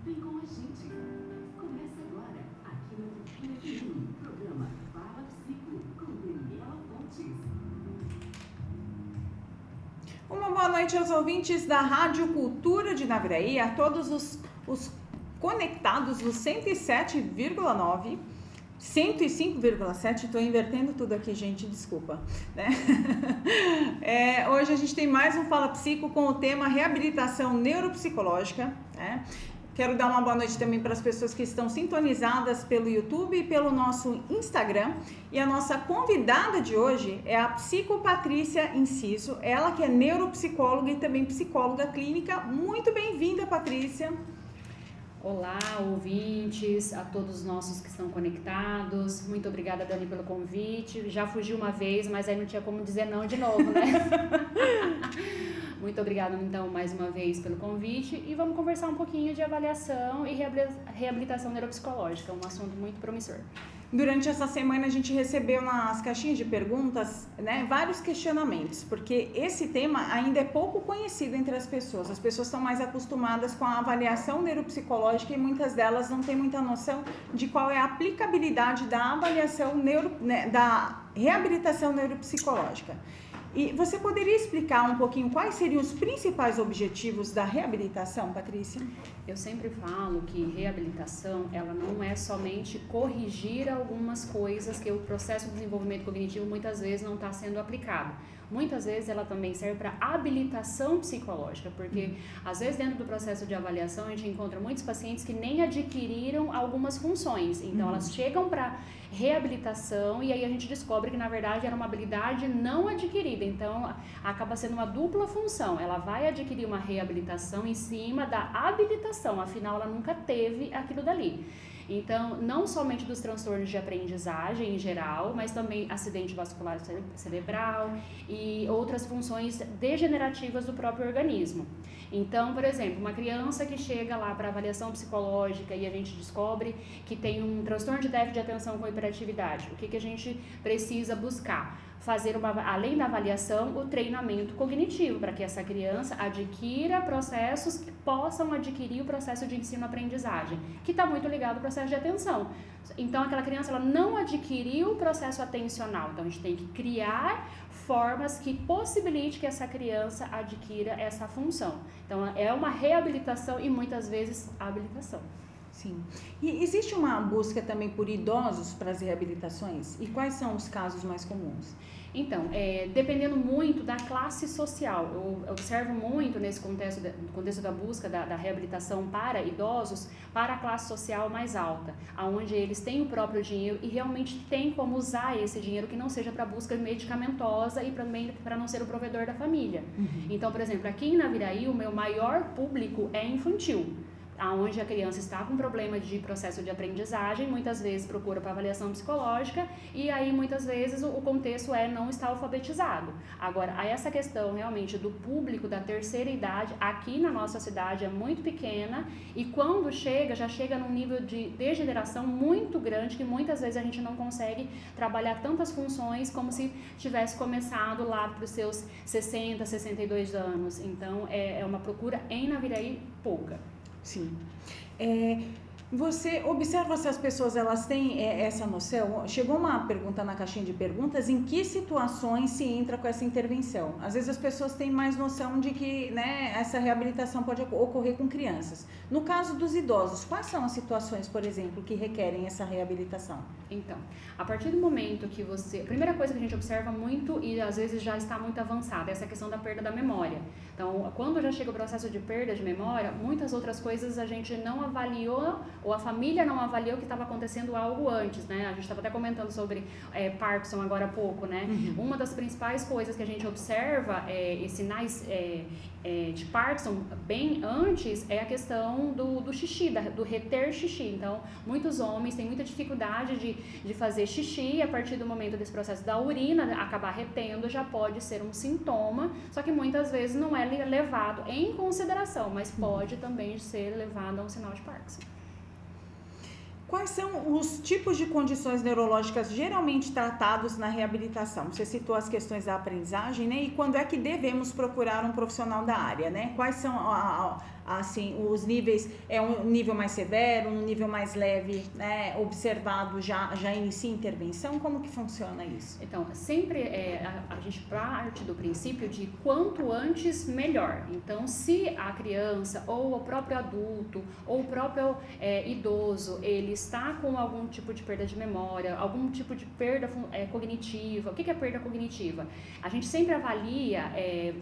Vem com a gente. Começa agora, aqui no Cultura FM, programa Fala Psico, com Daniela Fontes. Uma boa noite aos ouvintes da Rádio Cultura de Naviraí, a todos os conectados no 107,9, 105,7, estou invertendo tudo aqui, gente, desculpa, né? Hoje a gente tem mais um Fala Psico com o tema reabilitação neuropsicológica, né? Quero dar uma boa noite também para as pessoas que estão sintonizadas pelo YouTube e pelo nosso Instagram. E a nossa convidada de hoje é a Psico Patrícia Inciso, ela que é neuropsicóloga e também psicóloga clínica. Muito bem-vinda, Patrícia. Olá, ouvintes, a todos os nossos que estão conectados. Muito obrigada, Dani, pelo convite. Já fugi uma vez, mas aí não tinha como dizer não de novo, né? Muito obrigada, então, mais uma vez pelo convite. E vamos conversar um pouquinho de avaliação e reabilitação neuropsicológica, um assunto muito promissor. Durante essa semana a gente recebeu nas caixinhas de perguntas, né, vários questionamentos, porque esse tema ainda é pouco conhecido entre as pessoas. As pessoas estão mais acostumadas com a avaliação neuropsicológica e muitas delas não têm muita noção de qual é a aplicabilidade da avaliação da reabilitação neuropsicológica. E você poderia explicar um pouquinho quais seriam os principais objetivos da reabilitação, Patrícia? Eu sempre falo que reabilitação, ela não é somente corrigir algumas coisas que o processo de desenvolvimento cognitivo muitas vezes não está sendo aplicado. Muitas vezes ela também serve para habilitação psicológica, porque às vezes dentro do processo de avaliação a gente encontra muitos pacientes que nem adquiriram algumas funções, então elas chegam para reabilitação e aí a gente descobre que na verdade era uma habilidade não adquirida, então acaba sendo uma dupla função, ela vai adquirir uma reabilitação em cima da habilitação, afinal ela nunca teve aquilo dali. Então, não somente dos transtornos de aprendizagem em geral, mas também acidente vascular cerebral e outras funções degenerativas do próprio organismo. Então, por exemplo, uma criança que chega lá para avaliação psicológica e a gente descobre que tem um transtorno de déficit de atenção com hiperatividade, o que a gente precisa buscar? Fazer, além da avaliação, o treinamento cognitivo, para que essa criança adquira processos que possam adquirir o processo de ensino-aprendizagem, que está muito ligado ao processo de atenção. Então, aquela criança ela não adquiriu o processo atencional, então a gente tem que criar formas que possibilitem que essa criança adquira essa função. Então, é uma reabilitação e muitas vezes habilitação. Sim. E existe uma busca também por idosos para as reabilitações? E quais são os casos mais comuns? Então, dependendo muito da classe social, eu observo muito nesse contexto da busca da reabilitação para idosos, para a classe social mais alta, onde eles têm o próprio dinheiro e realmente têm como usar esse dinheiro que não seja para busca medicamentosa e também para não ser o provedor da família. Então, por exemplo, aqui em Naviraí, o meu maior público é infantil, onde a criança está com problema de processo de aprendizagem, muitas vezes procura para avaliação psicológica e aí muitas vezes o contexto não está alfabetizado. Agora, essa questão realmente do público da terceira idade aqui na nossa cidade é muito pequena e quando já chega num nível de degeneração muito grande que muitas vezes a gente não consegue trabalhar tantas funções como se tivesse começado lá para os seus 60, 62 anos. Então, é uma procura em Naviraí pouca. Sim. Você observa se as pessoas elas têm essa noção? Chegou uma pergunta na caixinha de perguntas, em que situações se entra com essa intervenção? Às vezes as pessoas têm mais noção de que, né, essa reabilitação pode ocorrer com crianças. No caso dos idosos, quais são as situações, por exemplo, que requerem essa reabilitação? Então, a partir do momento que a primeira coisa que a gente observa muito e às vezes já está muito avançada é essa questão da perda da memória. Então, quando já chega o processo de perda de memória, muitas outras coisas a gente não avaliou ou a família não avaliou que estava acontecendo algo antes, né? A gente estava até comentando sobre Parkinson agora há pouco, né? Uma das principais coisas que a gente observa e sinais de Parkinson bem antes é a questão do xixi, do reter xixi. Então, muitos homens têm muita dificuldade de fazer xixi e a partir do momento desse processo da urina acabar retendo já pode ser um sintoma, só que muitas vezes não é levado em consideração, mas pode também ser levado a um sinal de Parkinson. Quais são os tipos de condições neurológicas geralmente tratados na reabilitação? Você citou as questões da aprendizagem, né? E quando é que devemos procurar um profissional da área, né? Quais são, assim, os níveis? É um nível mais severo, um nível mais leve, né? Observado, já inicia intervenção? Como que funciona isso? Então, sempre a gente parte do princípio de quanto antes, melhor. Então, se a criança, ou o próprio adulto, ou o próprio idoso, ele está com algum tipo de perda de memória, algum tipo de perda cognitiva. O que é perda cognitiva? A gente sempre avalia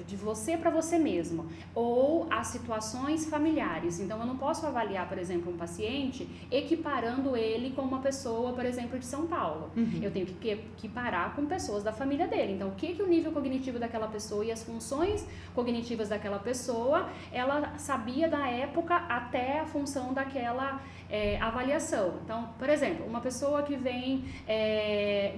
de você para você mesmo, ou as situações familiares. Então, eu não posso avaliar, por exemplo, um paciente equiparando ele com uma pessoa, por exemplo, de São Paulo. Uhum. Eu tenho que equiparar com pessoas da família dele. Então, o que o nível cognitivo daquela pessoa e as funções cognitivas daquela pessoa, ela sabia da época até a função daquela avaliação. Então, por exemplo, uma pessoa que vem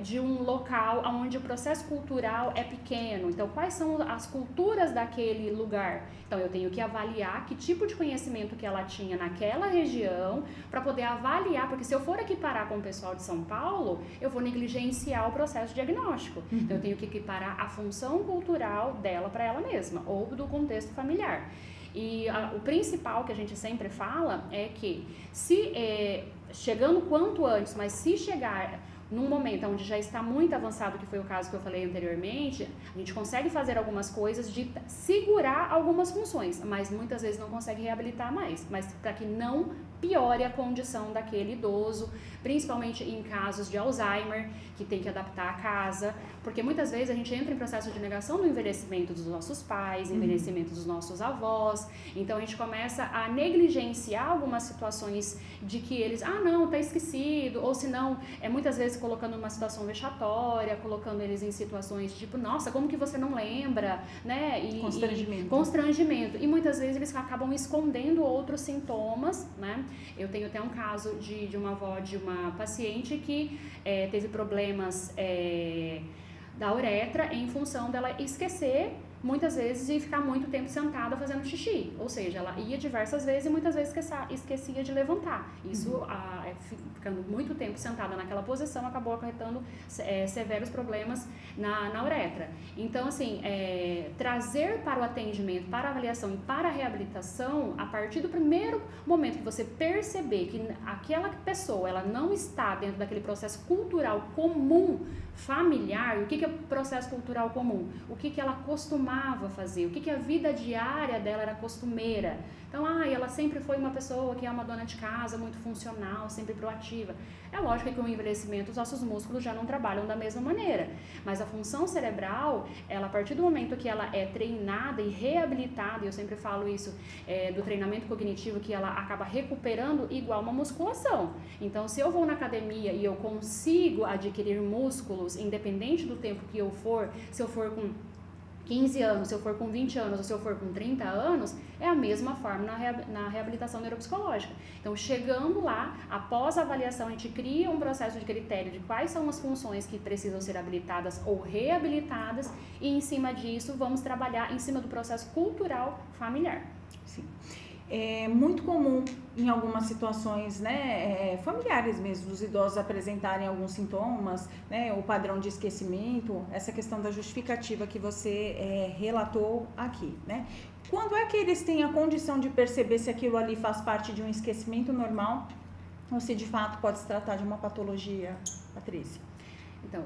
de um local onde o processo cultural é pequeno, então quais são as culturas daquele lugar? Então, eu tenho que avaliar que tipo de conhecimento que ela tinha naquela região para poder avaliar, porque se eu for equiparar com o pessoal de São Paulo, eu vou negligenciar o processo diagnóstico. Então, eu tenho que equiparar a função cultural dela para ela mesma, ou do contexto familiar. E o principal que a gente sempre fala é que chegando quanto antes, mas se chegar num momento onde já está muito avançado, que foi o caso que eu falei anteriormente, a gente consegue fazer algumas coisas de segurar algumas funções, mas muitas vezes não consegue reabilitar mais, mas para que não piore a condição daquele idoso, principalmente em casos de Alzheimer, que tem que adaptar a casa, porque muitas vezes a gente entra em processo de negação do envelhecimento dos nossos pais, envelhecimento dos nossos avós, então a gente começa a negligenciar algumas situações de que eles, não, tá esquecido, ou se não, muitas vezes colocando uma situação vexatória, colocando eles em situações tipo, nossa, como que você não lembra, né? Constrangimento. E muitas vezes eles acabam escondendo outros sintomas, né? Eu tenho até um caso de uma avó de uma paciente que teve problemas da uretra em função dela esquecer muitas vezes e ficar muito tempo sentada fazendo xixi, ou seja, ela ia diversas vezes e muitas vezes esquecia de levantar. Isso, ficando muito tempo sentada naquela posição, acabou acarretando severos problemas na uretra. Então, assim, trazer para o atendimento, para a avaliação e para a reabilitação, a partir do primeiro momento que você perceber que aquela pessoa, ela não está dentro daquele processo cultural comum, familiar, o que é processo cultural comum? O que ela costumava fazer? O que a vida diária dela era costumeira? Então, ela sempre foi uma pessoa que é uma dona de casa, muito funcional, sempre proativa. É lógico que com o envelhecimento os nossos músculos já não trabalham da mesma maneira, mas a função cerebral, ela a partir do momento que ela é treinada e reabilitada, e eu sempre falo isso do treinamento cognitivo, que ela acaba recuperando igual uma musculação. Então, se eu vou na academia e eu consigo adquirir músculos, independente do tempo que eu for, se eu for com 15 anos, se eu for com 20 anos ou se eu for com 30 anos, é a mesma forma na reabilitação neuropsicológica. Então, chegando lá, após a avaliação, a gente cria um processo de critério de quais são as funções que precisam ser habilitadas ou reabilitadas e, em cima disso, vamos trabalhar em cima do processo cultural familiar. Sim. É muito comum em algumas situações, né, familiares mesmo, os idosos apresentarem alguns sintomas, né, o padrão de esquecimento, essa questão da justificativa que você relatou aqui, né? Quando é que eles têm a condição de perceber se aquilo ali faz parte de um esquecimento normal ou se de fato pode se tratar de uma patologia, Patrícia? Então,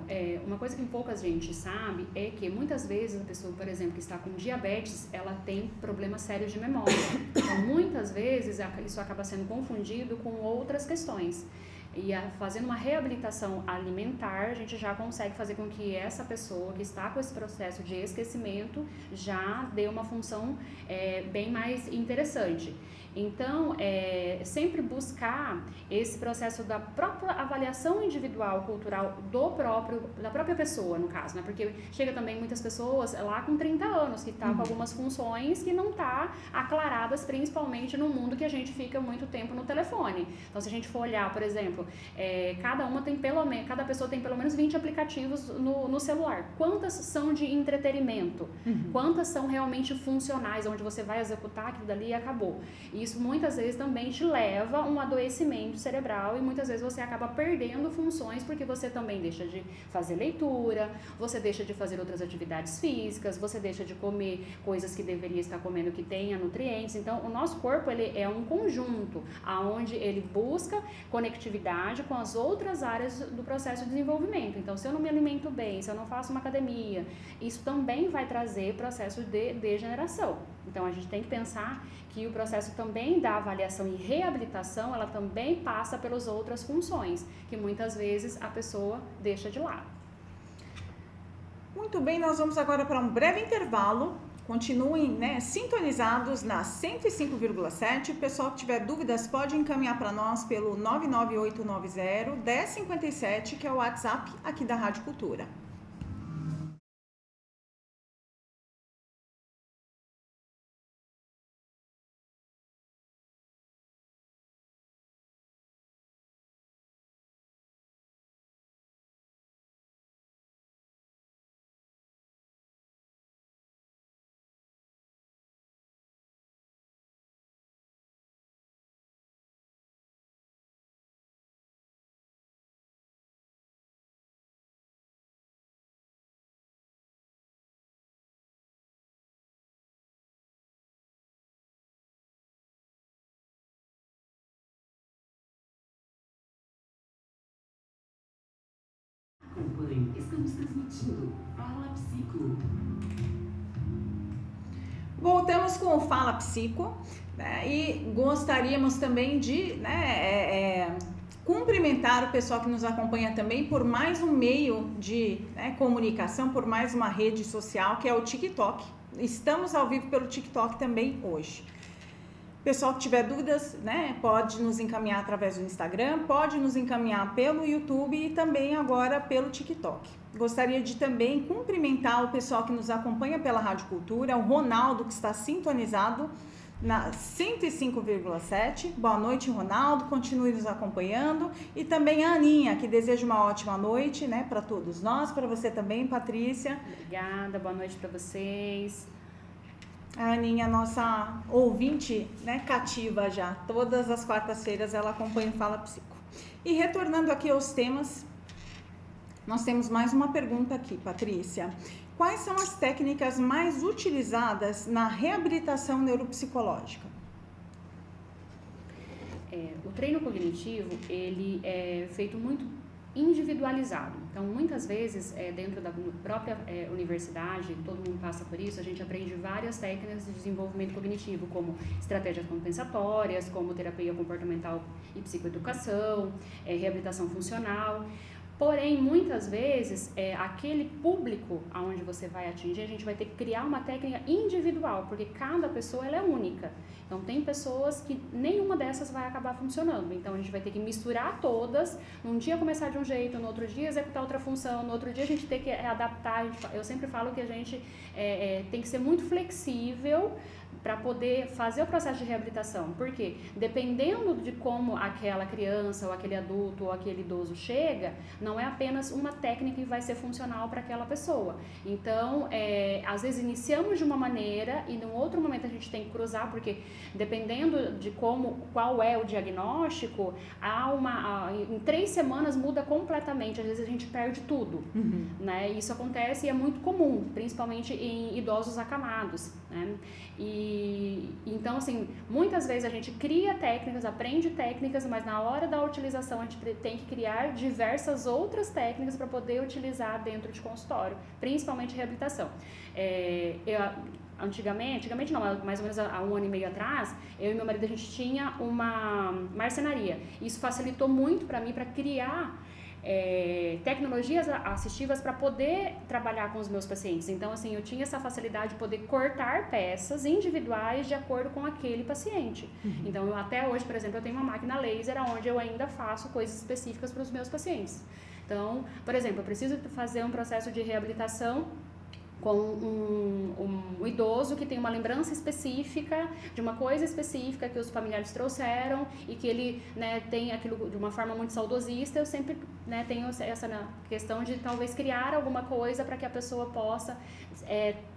uma coisa que pouca gente sabe é que muitas vezes a pessoa, por exemplo, que está com diabetes, ela tem problemas sérios de memória. Então, muitas vezes isso acaba sendo confundido com outras questões. E fazendo uma reabilitação alimentar, a gente já consegue fazer com que essa pessoa que está com esse processo de esquecimento já dê uma função bem mais interessante. Então, sempre buscar esse processo da própria avaliação individual, cultural da própria pessoa, no caso, né? Porque chega também muitas pessoas lá com 30 anos, que tá com algumas funções que não tá aclaradas, principalmente no mundo que a gente fica muito tempo no telefone. Então, se a gente for olhar, por exemplo, exemplo, cada pessoa tem pelo menos 20 aplicativos no celular. Quantas são de entretenimento? Quantas são realmente funcionais, onde você vai executar aquilo dali e acabou? E isso muitas vezes também te leva a um adoecimento cerebral e muitas vezes você acaba perdendo funções porque você também deixa de fazer leitura, você deixa de fazer outras atividades físicas, você deixa de comer coisas que deveria estar comendo que tenha nutrientes. Então, o nosso corpo ele é um conjunto, aonde ele busca conectividade com as outras áreas do processo de desenvolvimento. Então, se eu não me alimento bem, se eu não faço uma academia, isso também vai trazer processo de degeneração. Então, a gente tem que pensar que o processo também da avaliação e reabilitação, ela também passa pelas outras funções, que muitas vezes a pessoa deixa de lado. Muito bem, nós vamos agora para um breve intervalo. Continuem, sintonizados na 105,7. O pessoal que tiver dúvidas pode encaminhar para nós pelo 99890-1057, que é o WhatsApp aqui da Rádio Cultura. Acompanhe, estamos transmitindo Fala Psico. Voltamos com o Fala Psico, e gostaríamos também de cumprimentar o pessoal que nos acompanha também por mais um meio de comunicação, por mais uma rede social que é o TikTok. Estamos ao vivo pelo TikTok também hoje. Pessoal que tiver dúvidas, pode nos encaminhar através do Instagram, pode nos encaminhar pelo YouTube e também agora pelo TikTok. Gostaria de também cumprimentar o pessoal que nos acompanha pela Rádio Cultura, o Ronaldo, que está sintonizado na 105,7. Boa noite, Ronaldo, continue nos acompanhando. E também a Aninha, que deseja uma ótima noite, para todos nós, para você também, Patrícia. Obrigada, boa noite para vocês. A Aninha, nossa ouvinte, cativa já. Todas as quartas-feiras ela acompanha o Fala Psico. E retornando aqui aos temas, nós temos mais uma pergunta aqui, Patrícia. Quais são as técnicas mais utilizadas na reabilitação neuropsicológica? O treino cognitivo, ele é feito muito individualizado. Então, muitas vezes, dentro da própria universidade, todo mundo passa por isso, a gente aprende várias técnicas de desenvolvimento cognitivo, como estratégias compensatórias, como terapia comportamental e psicoeducação, reabilitação funcional. Porém, muitas vezes, aquele público aonde você vai atingir, a gente vai ter que criar uma técnica individual, porque cada pessoa ela é única. Então, tem pessoas que nenhuma dessas vai acabar funcionando. Então, a gente vai ter que misturar todas, num dia começar de um jeito, no outro dia executar outra função, no outro dia a gente tem que adaptar. Eu sempre falo que a gente tem que ser muito flexível para poder fazer o processo de reabilitação, porque dependendo de como aquela criança, ou aquele adulto, ou aquele idoso chega, não é apenas uma técnica que vai ser funcional para aquela pessoa. Então, às vezes iniciamos de uma maneira e num outro momento a gente tem que cruzar, porque dependendo de qual é o diagnóstico, em 3 semanas muda completamente, às vezes a gente perde tudo, Isso acontece e é muito comum, principalmente em idosos acamados, Então, assim, muitas vezes a gente cria técnicas, aprende técnicas, mas na hora da utilização a gente tem que criar diversas outras técnicas para poder utilizar dentro de consultório, principalmente reabilitação. Antigamente não, mais ou menos há 1 ano e meio atrás, eu e meu marido, a gente tinha uma marcenaria. Isso facilitou muito para mim, para criar tecnologias assistivas para poder trabalhar com os meus pacientes. Então, assim, eu tinha essa facilidade de poder cortar peças individuais de acordo com aquele paciente. Então, até hoje, por exemplo, eu tenho uma máquina laser onde eu ainda faço coisas específicas para os meus pacientes. Então, por exemplo, eu preciso fazer um processo de reabilitação com um idoso que tem uma lembrança específica de uma coisa específica que os familiares trouxeram e que ele, né, tem aquilo de uma forma muito saudosista, eu sempre, né, tenho essa questão de talvez criar alguma coisa para que a pessoa possa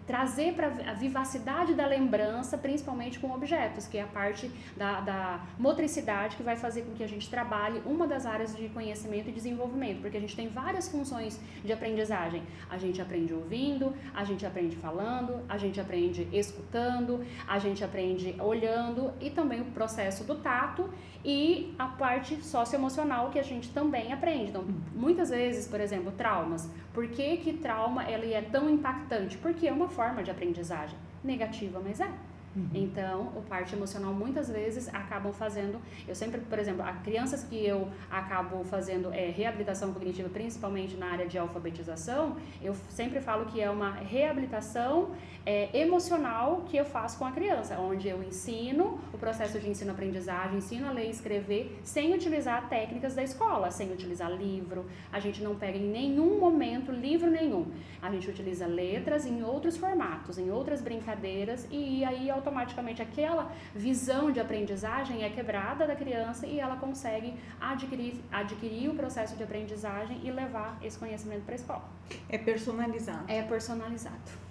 trazer para a vivacidade da lembrança, principalmente com objetos, que é a parte da motricidade que vai fazer com que a gente trabalhe uma das áreas de conhecimento e desenvolvimento, porque a gente tem várias funções de aprendizagem. A gente aprende ouvindo, a gente aprende falando, a gente aprende escutando, a gente aprende olhando e também o processo do tato e a parte socioemocional que a gente também aprende. Então, muitas vezes, por exemplo, traumas. Por que trauma ele é tão impactante? Porque é uma forma de aprendizagem negativa, mas é. Então, a parte emocional muitas vezes acabam fazendo, eu sempre, por exemplo, as crianças que eu acabo fazendo reabilitação cognitiva, principalmente na área de alfabetização, eu sempre falo que é uma reabilitação emocional que eu faço com a criança, onde eu ensino o processo de ensino-aprendizagem, ensino a ler e escrever sem utilizar técnicas da escola, sem utilizar livro, a gente não pega em nenhum momento livro nenhum, a gente utiliza letras em outros formatos, em outras brincadeiras e aí automaticamente aquela visão de aprendizagem é quebrada da criança e ela consegue adquirir o processo de aprendizagem e levar esse conhecimento para a escola. É personalizado. É personalizado.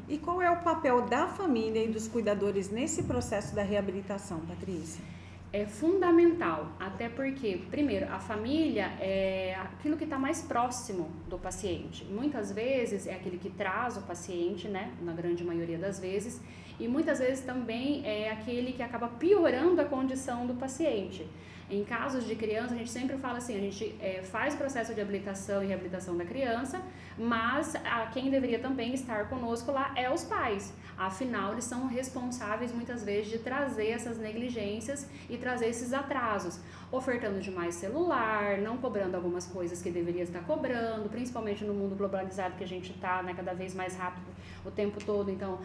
E qual é o papel da família e dos cuidadores nesse processo da reabilitação, Patrícia? É fundamental, até porque, primeiro, a família é aquilo que está mais próximo do paciente. Muitas vezes é aquele que traz o paciente, né, na grande maioria das vezes, e muitas vezes também é aquele que acaba piorando a condição do paciente. Em casos de criança, a gente sempre fala assim, a gente faz o processo de habilitação e reabilitação da criança, mas quem deveria também estar conosco lá é os pais. Afinal, eles são responsáveis muitas vezes de trazer essas negligências e trazer esses atrasos, ofertando demais celular, não cobrando algumas coisas que deveria estar cobrando, principalmente no mundo globalizado que a gente está, né, cada vez mais rápido o tempo todo. Então,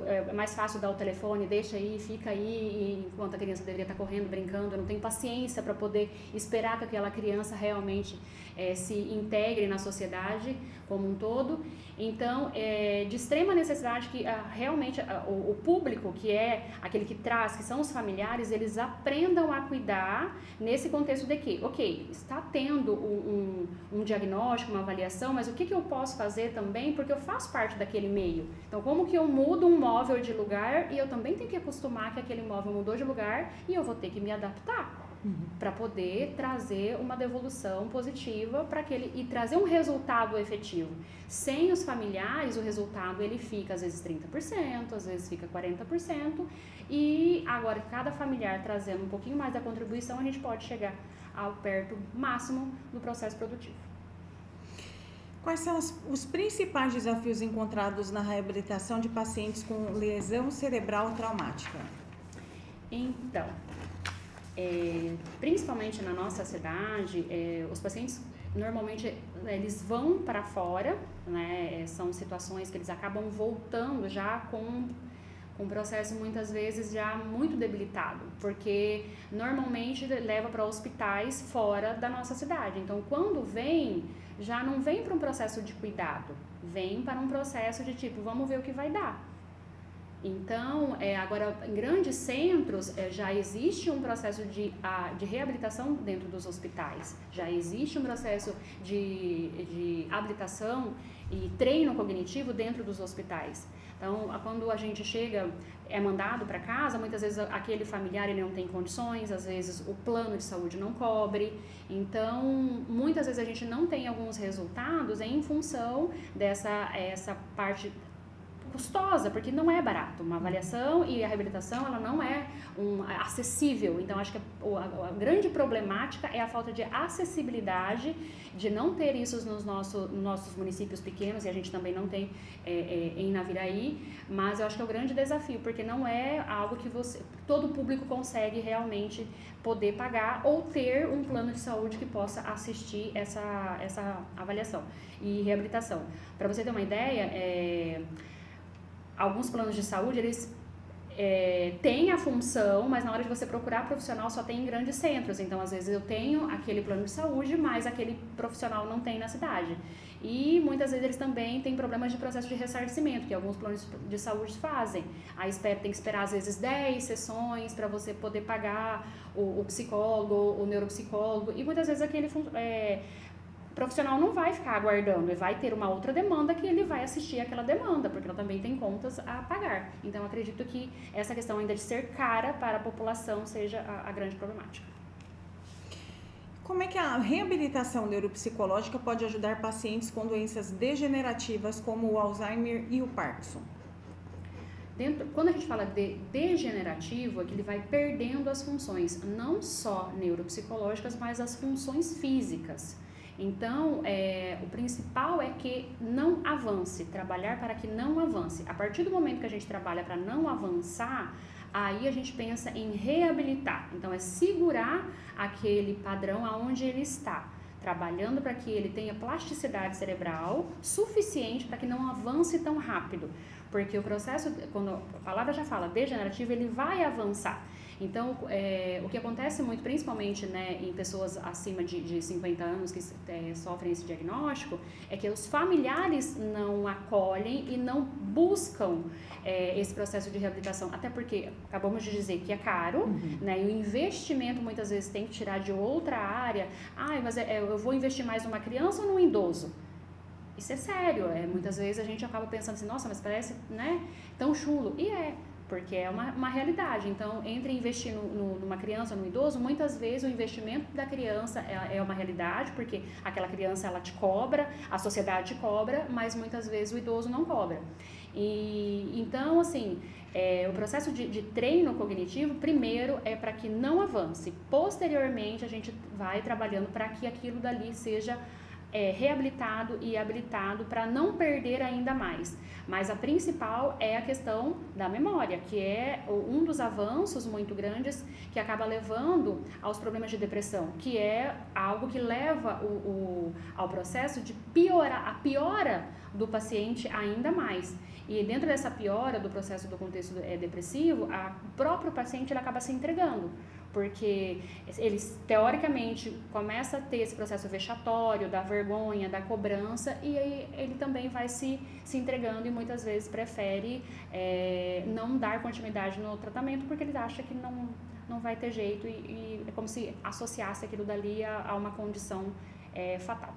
é mais fácil dar o telefone, deixa aí, fica aí, enquanto a criança deveria estar correndo, brincando. Eu não tenho paciência para poder esperar que aquela criança realmente se integre na sociedade como um todo. Então, é de extrema necessidade que realmente o público, que é aquele que traz, que são os familiares, eles aprendam a cuidar nesse contexto de que, ok, está tendo um diagnóstico, uma avaliação, mas o que eu posso fazer também, porque eu faço parte daquele meio. Então, como que eu mudo um móvel de lugar e eu também tenho que acostumar que aquele móvel mudou de lugar e eu vou ter que me adaptar. Para poder trazer uma devolução positiva para aquele e trazer um resultado efetivo. Sem os familiares, o resultado ele fica às vezes 30%, às vezes fica 40%, e agora cada familiar trazendo um pouquinho mais da contribuição, a gente pode chegar ao perto máximo do processo produtivo. Quais são os principais desafios encontrados na reabilitação de pacientes com lesão cerebral traumática? Então, principalmente na nossa cidade, os pacientes normalmente eles vão para fora, né? São situações que eles acabam voltando já com um processo muitas vezes já muito debilitado, porque normalmente leva para hospitais fora da nossa cidade. Então, quando vem, já não vem para um processo de cuidado, vem para um processo de tipo, vamos ver o que vai dar. Então, agora, em grandes centros, já existe um processo de reabilitação dentro dos hospitais, já existe um processo de habilitação e treino cognitivo dentro dos hospitais. Então, quando a gente chega, é mandado para casa, muitas vezes aquele familiar ele não tem condições, às vezes o plano de saúde não cobre. Então, muitas vezes a gente não tem alguns resultados em função essa parte custosa, porque não é barato. Uma avaliação e a reabilitação, ela não é acessível. Então, acho que a grande problemática é a falta de acessibilidade, de não ter isso nos nossos municípios pequenos, e a gente também não tem em Naviraí, mas eu acho que é o grande desafio, porque não é algo que todo público consegue realmente poder pagar ou ter um plano de saúde que possa assistir essa avaliação e reabilitação. Para você ter uma ideia, alguns planos de saúde, eles têm a função, mas na hora de você procurar profissional só tem em grandes centros. Então, às vezes eu tenho aquele plano de saúde, mas aquele profissional não tem na cidade. E muitas vezes eles também têm problemas de processo de ressarcimento, que alguns planos de saúde fazem. Aí tem que esperar às vezes 10 sessões para você poder pagar o psicólogo, o neuropsicólogo, e muitas vezes aquele profissional não vai ficar aguardando, ele vai ter uma outra demanda que ele vai assistir aquela demanda, porque ela também tem contas a pagar. Então, acredito que essa questão ainda de ser cara para a população seja a grande problemática. Como é que a reabilitação neuropsicológica pode ajudar pacientes com doenças degenerativas como o Alzheimer e o Parkinson? Quando a gente fala de degenerativo, é que ele vai perdendo as funções, não só neuropsicológicas, mas as funções físicas. Então, o principal é que não avance, trabalhar para que não avance. A partir do momento que a gente trabalha para não avançar, aí a gente pensa em reabilitar. Então, é segurar aquele padrão aonde ele está, trabalhando para que ele tenha plasticidade cerebral suficiente para que não avance tão rápido. Porque o processo, quando a palavra já fala degenerativo, ele vai avançar. Então, o que acontece muito, principalmente, né, em pessoas acima de 50 anos que sofrem esse diagnóstico, é que os familiares não acolhem e não buscam esse processo de reabilitação. Até porque, acabamos de dizer que é caro, né, e o investimento muitas vezes tem que tirar de outra área. Mas eu vou investir mais numa criança ou num idoso? Isso é sério, muitas vezes a gente acaba pensando assim, nossa, mas parece, né, tão chulo. E porque é uma realidade. Então, entre investir numa criança ou no idoso, muitas vezes o investimento da criança é uma realidade, porque aquela criança ela te cobra, a sociedade te cobra, mas muitas vezes o idoso não cobra. Então, assim, o processo de treino cognitivo, primeiro é para que não avance. Posteriormente, a gente vai trabalhando para que aquilo dali seja reabilitado e habilitado para não perder ainda mais. Mas a principal é a questão da memória, que é um dos avanços muito grandes que acaba levando aos problemas de depressão, que é algo que leva ao processo de a piora do paciente ainda mais. E dentro dessa piora do processo do contexto depressivo, o próprio paciente ele acaba se entregando, porque ele teoricamente começa a ter esse processo vexatório, da vergonha, da cobrança, e aí ele também vai se entregando e muitas vezes prefere não dar continuidade no tratamento porque ele acha que não vai ter jeito e é como se associasse aquilo dali a uma condição fatal.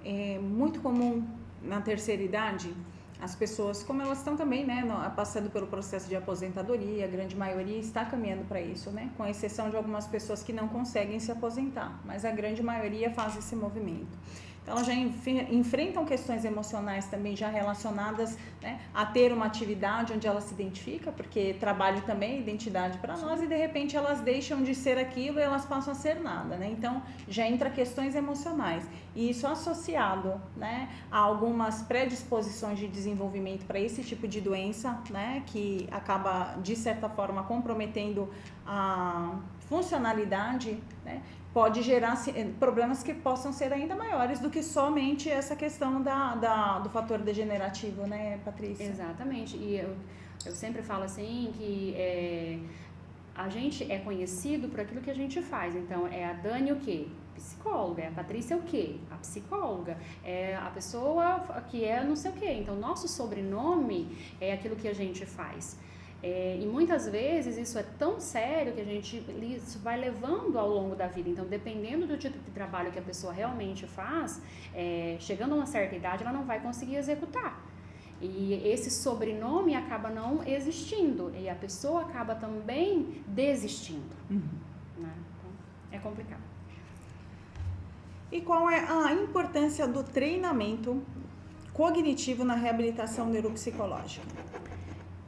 É muito comum na terceira idade as pessoas, como elas estão também, né, passando pelo processo de aposentadoria, a grande maioria está caminhando para isso, né, com exceção de algumas pessoas que não conseguem se aposentar, mas a grande maioria faz esse movimento. Então, elas já enfrentam questões emocionais também já relacionadas, né, a ter uma atividade onde ela se identifica, porque trabalho também é identidade para nós, e de repente elas deixam de ser aquilo e elas passam a ser nada, né? Então, já entra questões emocionais. E isso associado, né, a algumas predisposições de desenvolvimento para esse tipo de doença, né, que acaba, de certa forma, comprometendo a funcionalidade, né, pode gerar problemas que possam ser ainda maiores do que somente essa questão do fator degenerativo, né, Patrícia? Exatamente, e eu sempre falo assim que a gente é conhecido por aquilo que a gente faz. Então, a Dani o quê? Psicóloga. A Patrícia o quê? A psicóloga. É a pessoa que não sei o quê. Então, nosso sobrenome é aquilo que a gente faz. E muitas vezes isso é tão sério que isso vai levando ao longo da vida. Então, dependendo do tipo de trabalho que a pessoa realmente faz, chegando a uma certa idade, ela não vai conseguir executar. E esse sobrenome acaba não existindo e a pessoa acaba também desistindo. Né? Então, é complicado. E qual é a importância do treinamento cognitivo na reabilitação neuropsicológica?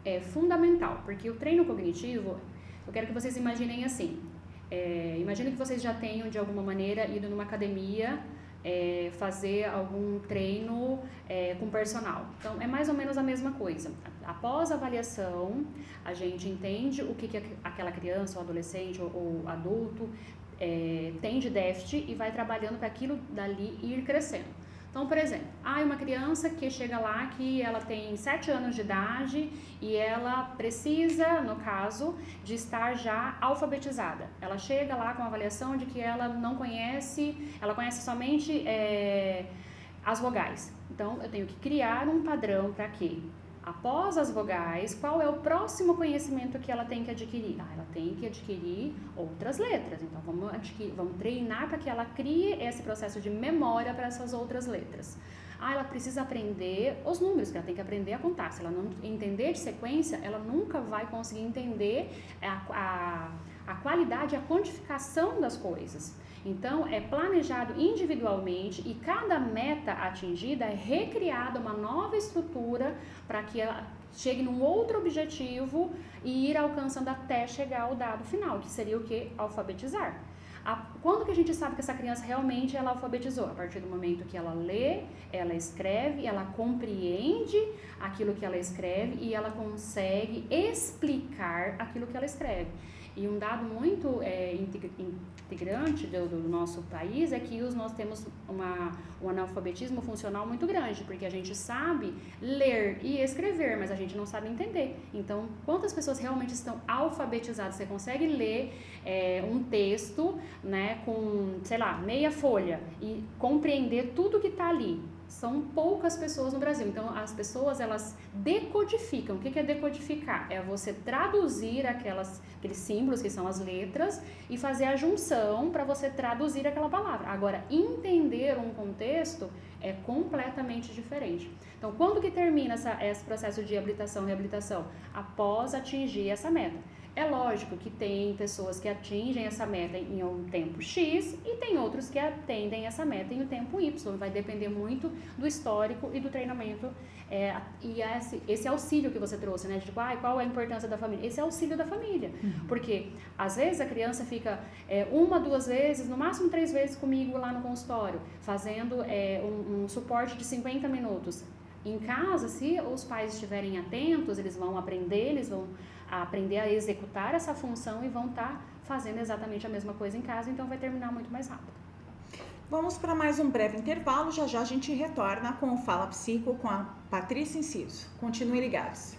É fundamental, porque o treino cognitivo, eu quero que vocês imaginem assim, imagine que vocês já tenham de alguma maneira ido numa academia fazer algum treino com personal. Então, é mais ou menos a mesma coisa. Após a avaliação, a gente entende o que aquela criança, ou adolescente, ou adulto tem de déficit e vai trabalhando para aquilo dali ir crescendo. Então, por exemplo, uma criança que chega lá que ela tem 7 anos de idade e ela precisa, no caso, de estar já alfabetizada. Ela chega lá com a avaliação de que ela não conhece, ela conhece somente as vogais. Então, eu tenho que criar um padrão para quê? Após as vogais, qual é o próximo conhecimento que ela tem que adquirir? Ela tem que adquirir outras letras. Então, vamos treinar para que ela crie esse processo de memória para essas outras letras. Ela precisa aprender os números, que ela tem que aprender a contar. Se ela não entender de sequência, ela nunca vai conseguir entender a qualidade, a quantificação das coisas. Então, é planejado individualmente e cada meta atingida é recriada uma nova estrutura para que ela chegue num outro objetivo e ir alcançando até chegar ao dado final, que seria o quê? Alfabetizar. Quando que a gente sabe que essa criança realmente ela alfabetizou? A partir do momento que ela lê, ela escreve, ela compreende aquilo que ela escreve e ela consegue explicar aquilo que ela escreve. E um dado muito integrante do nosso país é que nós temos um analfabetismo funcional muito grande, porque a gente sabe ler e escrever, mas a gente não sabe entender. Então, quantas pessoas realmente estão alfabetizadas? Você consegue ler um texto, né, com, sei lá, meia folha e compreender tudo que está ali? São poucas pessoas no Brasil. Então, as pessoas, elas decodificam. O que é decodificar? É você traduzir aqueles símbolos, que são as letras, e fazer a junção para você traduzir aquela palavra. Agora, entender um contexto é completamente diferente. Então, quando que termina esse processo de habilitação e reabilitação? Após atingir essa meta. É lógico que tem pessoas que atingem essa meta em um tempo X e tem outros que atendem essa meta em um tempo Y. Vai depender muito do histórico e do treinamento. E esse auxílio que você trouxe, né? Tipo, qual é a importância da família? Esse é auxílio da família. Porque, às vezes, a criança fica 1, 2 vezes, no máximo 3 vezes comigo lá no consultório, fazendo um suporte de 50 minutos. Em casa, se os pais estiverem atentos, eles vão aprender a executar essa função e vão estar fazendo exatamente a mesma coisa em casa, então vai terminar muito mais rápido. Vamos para mais um breve intervalo, já já a gente retorna com o Fala Psico com a Patrícia Inciso. Continuem ligados.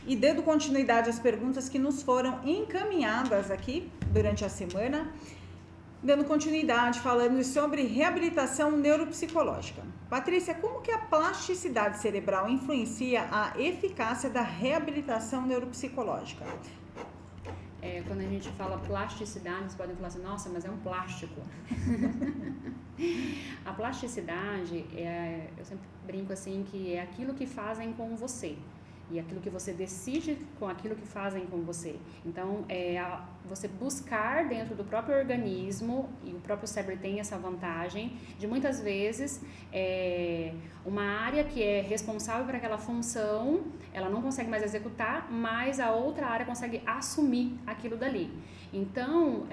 E dando continuidade às perguntas que nos foram encaminhadas aqui durante a semana, dando continuidade falando sobre reabilitação neuropsicológica. Patrícia, como que a plasticidade cerebral influencia a eficácia da reabilitação neuropsicológica? Quando a gente fala plasticidade, vocês podem falar assim, nossa, mas é um plástico. A plasticidade, eu sempre brinco assim, que é aquilo que fazem com você. E aquilo que você decide com aquilo que fazem com você. Então, você buscar dentro do próprio organismo, e o próprio cérebro tem essa vantagem, de muitas vezes, uma área que é responsável por aquela função, ela não consegue mais executar, mas a outra área consegue assumir aquilo dali. Então,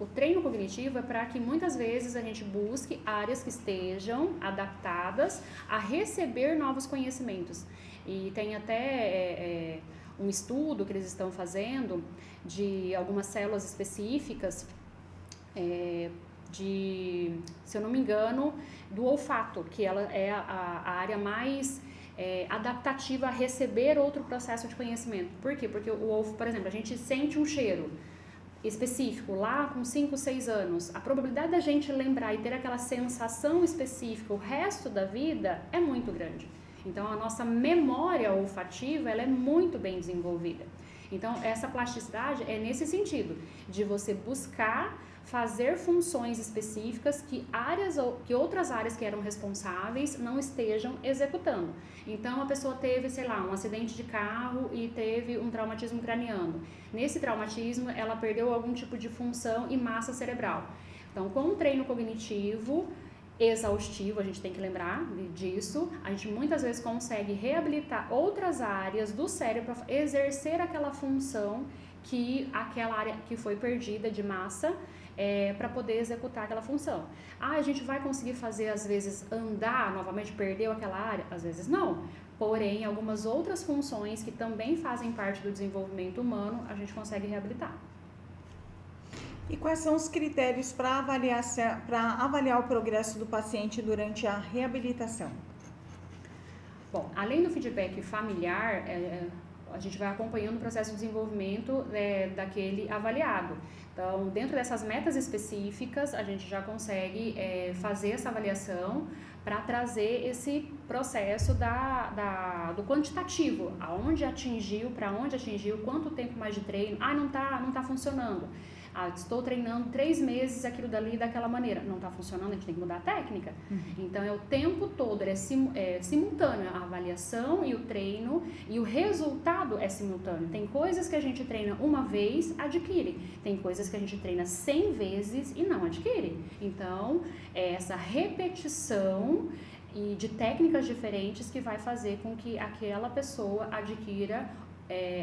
o treino cognitivo é para que muitas vezes a gente busque áreas que estejam adaptadas a receber novos conhecimentos. E tem até um estudo que eles estão fazendo de algumas células específicas, se eu não me engano, do olfato, que ela é a área mais adaptativa a receber outro processo de conhecimento. Por quê? Porque por exemplo, a gente sente um cheiro específico lá com 5, 6 anos. A probabilidade da gente lembrar e ter aquela sensação específica o resto da vida é muito grande. Então, a nossa memória olfativa, ela é muito bem desenvolvida. Então, essa plasticidade é nesse sentido, de você buscar fazer funções específicas que outras áreas que eram responsáveis não estejam executando. Então, a pessoa teve, sei lá, um acidente de carro e teve um traumatismo craniano. Nesse traumatismo, ela perdeu algum tipo de função e massa cerebral. Então, com um treino cognitivo exaustivo, a gente tem que lembrar disso, a gente muitas vezes consegue reabilitar outras áreas do cérebro para exercer aquela função aquela área que foi perdida de massa, para poder executar aquela função. A gente vai conseguir fazer, às vezes, andar novamente, perdeu aquela área? Às vezes não. Porém, algumas outras funções que também fazem parte do desenvolvimento humano, a gente consegue reabilitar. E quais são os critérios para avaliar o progresso do paciente durante a reabilitação? Bom, além do feedback familiar, a gente vai acompanhando o processo de desenvolvimento daquele avaliado. Então, dentro dessas metas específicas, a gente já consegue fazer essa avaliação para trazer esse processo do quantitativo, aonde atingiu, para onde atingiu, quanto tempo mais de treino, não tá funcionando. Estou treinando 3 meses aquilo dali daquela maneira. Não está funcionando, a gente tem que mudar a técnica. Então, é o tempo todo, é simultâneo a avaliação e o treino, e o resultado é simultâneo. Tem coisas que a gente treina uma vez, adquire. Tem coisas que a gente treina 100 vezes e não adquire. Então, é essa repetição e de técnicas diferentes que vai fazer com que aquela pessoa adquira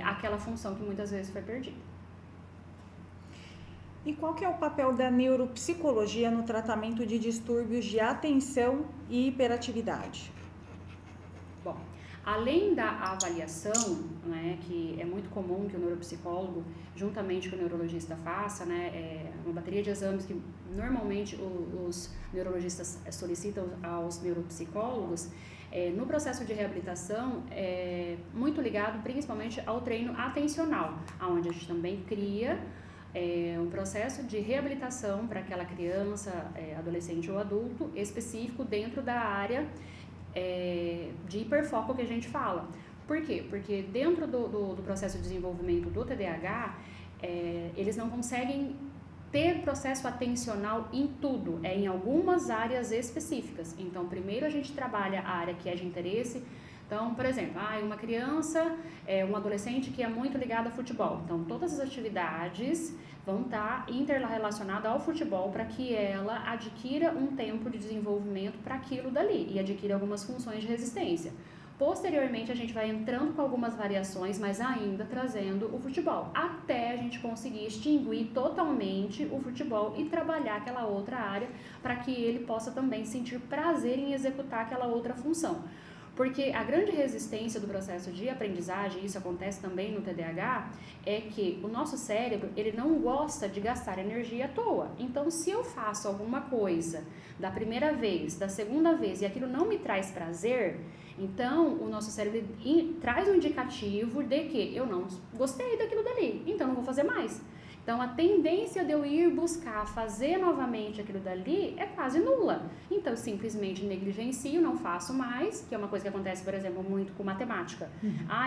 aquela função que muitas vezes foi perdida. E qual que é o papel da neuropsicologia no tratamento de distúrbios de atenção e hiperatividade? Bom, além da avaliação, né, que é muito comum que o neuropsicólogo, juntamente com o neurologista, faça, né, uma bateria de exames que normalmente os neurologistas solicitam aos neuropsicólogos, no processo de reabilitação, muito ligado principalmente ao treino atencional, onde a gente também cria um processo de reabilitação para aquela criança, adolescente ou adulto específico dentro da área de hiperfoco que a gente fala. Por quê? Porque dentro do processo de desenvolvimento do TDAH, eles não conseguem ter processo atencional em tudo, em algumas áreas específicas. Então, primeiro a gente trabalha a área que é de interesse. Então, por exemplo, uma criança, um adolescente que é muito ligado ao futebol. Então, todas as atividades vão estar interrelacionadas ao futebol para que ela adquira um tempo de desenvolvimento para aquilo dali e adquira algumas funções de resistência. Posteriormente, a gente vai entrando com algumas variações, mas ainda trazendo o futebol, até a gente conseguir extinguir totalmente o futebol e trabalhar aquela outra área para que ele possa também sentir prazer em executar aquela outra função. Porque a grande resistência do processo de aprendizagem, isso acontece também no TDAH, é que o nosso cérebro, ele não gosta de gastar energia à toa. Então, se eu faço alguma coisa da primeira vez, da segunda vez, e aquilo não me traz prazer, então o nosso cérebro traz um indicativo de que eu não gostei daquilo dali, então não vou fazer mais. Então, a tendência de eu ir buscar fazer novamente aquilo dali é quase nula. Então, eu simplesmente negligencio, não faço mais, que é uma coisa que acontece, por exemplo, muito com matemática.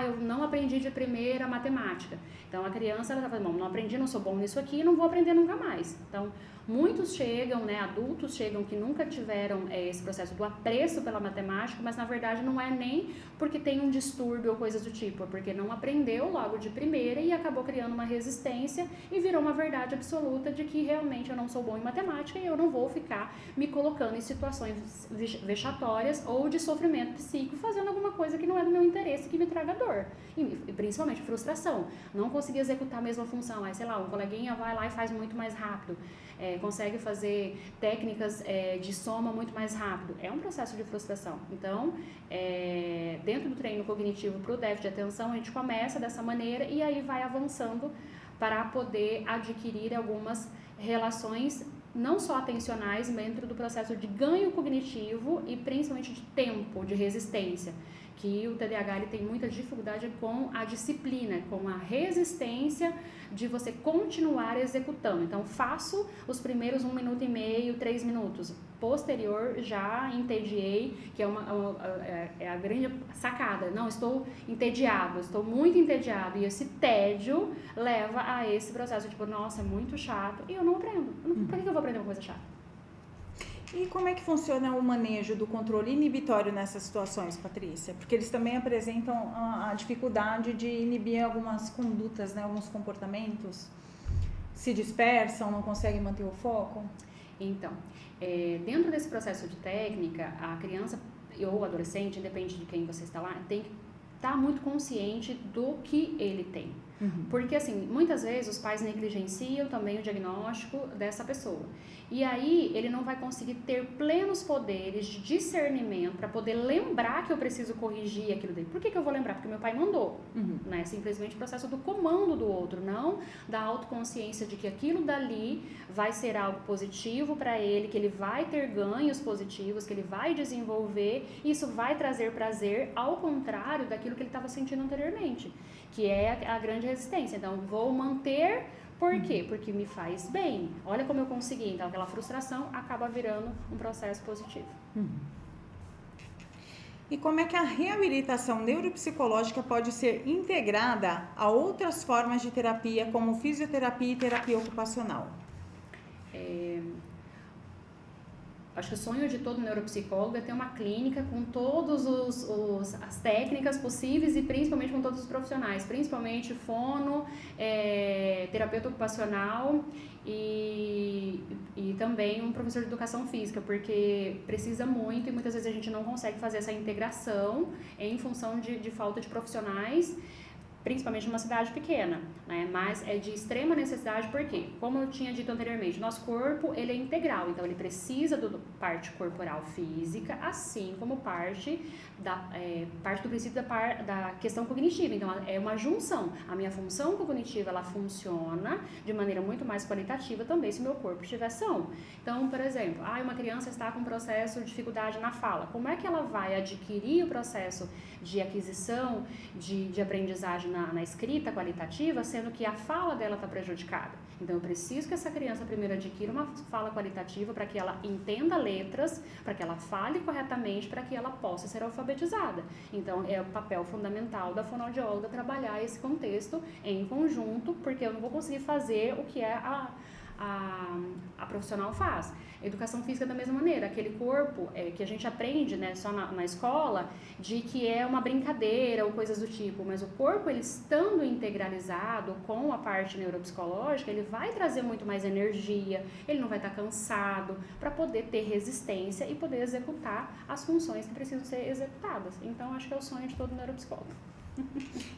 Eu não aprendi de primeira matemática. Então, a criança, ela tá falando, não aprendi, não sou bom nisso aqui, não vou aprender nunca mais. Então, muitos chegam, adultos chegam que nunca tiveram esse processo do apreço pela matemática, mas na verdade não é nem porque tem um distúrbio ou coisas do tipo, é porque não aprendeu logo de primeira e acabou criando uma resistência e virou uma verdade absoluta de que realmente eu não sou bom em matemática e eu não vou ficar me colocando em situações vexatórias ou de sofrimento psíquico fazendo alguma coisa que não é do meu interesse, que me traga dor. E principalmente frustração. Não conseguir executar a mesma função. Sei lá, um coleguinha vai lá e faz muito mais rápido. consegue fazer técnicas de soma muito mais rápido. É um processo de frustração. Então, dentro do treino cognitivo para o déficit de atenção, a gente começa dessa maneira e aí vai avançando para poder adquirir algumas relações não só atencionais, mas dentro do processo de ganho cognitivo e principalmente de tempo, de resistência, que o TDAH ele tem muita dificuldade com a disciplina, com a resistência de você continuar executando. Então, faço os primeiros 1 minuto e meio, 3 minutos. Posterior, já entediei, que é a grande sacada. Não, estou entediado, estou muito entediado. E esse tédio leva a esse processo, tipo, nossa, é muito chato. E eu não aprendo. Por que eu vou aprender uma coisa chata? E como é que funciona o manejo do controle inibitório nessas situações, Patrícia? Porque eles também apresentam a dificuldade de inibir algumas condutas, né? Alguns comportamentos, se dispersam, não conseguem manter o foco. Então, dentro desse processo de técnica, a criança ou o adolescente, independente de quem você está lá, tem que estar muito consciente do que ele tem. Porque, assim, muitas vezes os pais negligenciam também o diagnóstico dessa pessoa. E aí, ele não vai conseguir ter plenos poderes de discernimento para poder lembrar que eu preciso corrigir aquilo dele. Por que eu vou lembrar? Porque meu pai mandou. Né? Simplesmente o processo do comando do outro, não da autoconsciência de que aquilo dali vai ser algo positivo para ele, que ele vai ter ganhos positivos, que ele vai desenvolver, e isso vai trazer prazer, ao contrário daquilo que ele estava sentindo anteriormente, que é a grande resistência. Então, vou manter, por quê? Porque me faz bem. Olha como eu consegui. Então, aquela frustração acaba virando um processo positivo. E como é que a reabilitação neuropsicológica pode ser integrada a outras formas de terapia, como fisioterapia e terapia ocupacional? Acho que o sonho de todo neuropsicólogo é ter uma clínica com todas as técnicas possíveis e principalmente com todos os profissionais, principalmente fono, terapeuta ocupacional e também um professor de educação física, porque precisa muito e muitas vezes a gente não consegue fazer essa integração em função de falta de profissionais, principalmente numa cidade pequena, né? Mas é de extrema necessidade porque, como eu tinha dito anteriormente, nosso corpo ele é integral, então ele precisa da parte corporal física, assim como parte do princípio da questão cognitiva. Então é uma junção. A minha função cognitiva ela funciona de maneira muito mais qualitativa também se o meu corpo estiver são. Então, por exemplo, uma criança está com um processo de dificuldade na fala. Como é que ela vai adquirir o processo de aquisição, de aprendizagem na escrita qualitativa, sendo que a fala dela está prejudicada? Então, eu preciso que essa criança primeiro adquira uma fala qualitativa para que ela entenda letras, para que ela fale corretamente, para que ela possa ser alfabetizada. Então, é o papel fundamental da fonoaudióloga trabalhar esse contexto em conjunto, porque eu não vou conseguir fazer o que a profissional faz. Educação física da mesma maneira, aquele corpo que a gente aprende, né, só na escola, de que é uma brincadeira ou coisas do tipo, mas o corpo, ele estando integralizado com a parte neuropsicológica, ele vai trazer muito mais energia, ele não vai estar cansado, para poder ter resistência e poder executar as funções que precisam ser executadas. Então, acho que é o sonho de todo neuropsicólogo.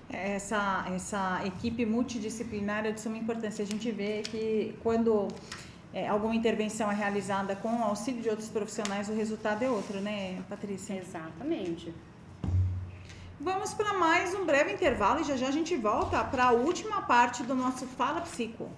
Essa equipe multidisciplinar é de suma importância. A gente vê que quando alguma intervenção é realizada com o auxílio de outros profissionais, o resultado é outro, né, Patrícia? Exatamente. Vamos para mais um breve intervalo e já já a gente volta para a última parte do nosso Fala Psico.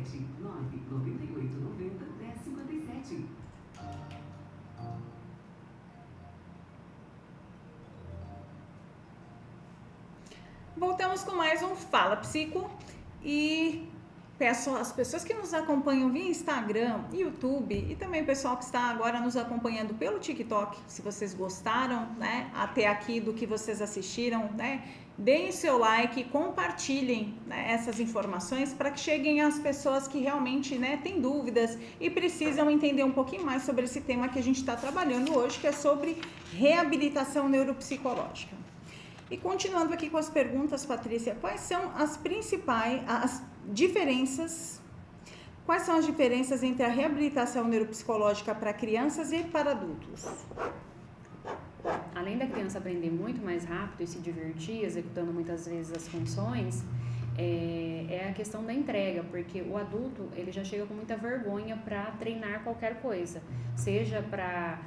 57, 998 90 1057. Voltamos com mais um Fala Psico e peço às pessoas que nos acompanham via Instagram, YouTube e também o pessoal que está agora nos acompanhando pelo TikTok, se vocês gostaram, né, até aqui do que vocês assistiram, né, deem seu like, compartilhem, né, essas informações para que cheguem às pessoas que realmente, né, têm dúvidas e precisam entender um pouquinho mais sobre esse tema que a gente está trabalhando hoje, que é sobre reabilitação neuropsicológica. E continuando aqui com as perguntas, Patrícia, quais são as diferenças entre a reabilitação neuropsicológica para crianças e para adultos? Além da criança aprender muito mais rápido e se divertir, executando muitas vezes as funções, é a questão da entrega, porque o adulto ele já chega com muita vergonha para treinar qualquer coisa, seja para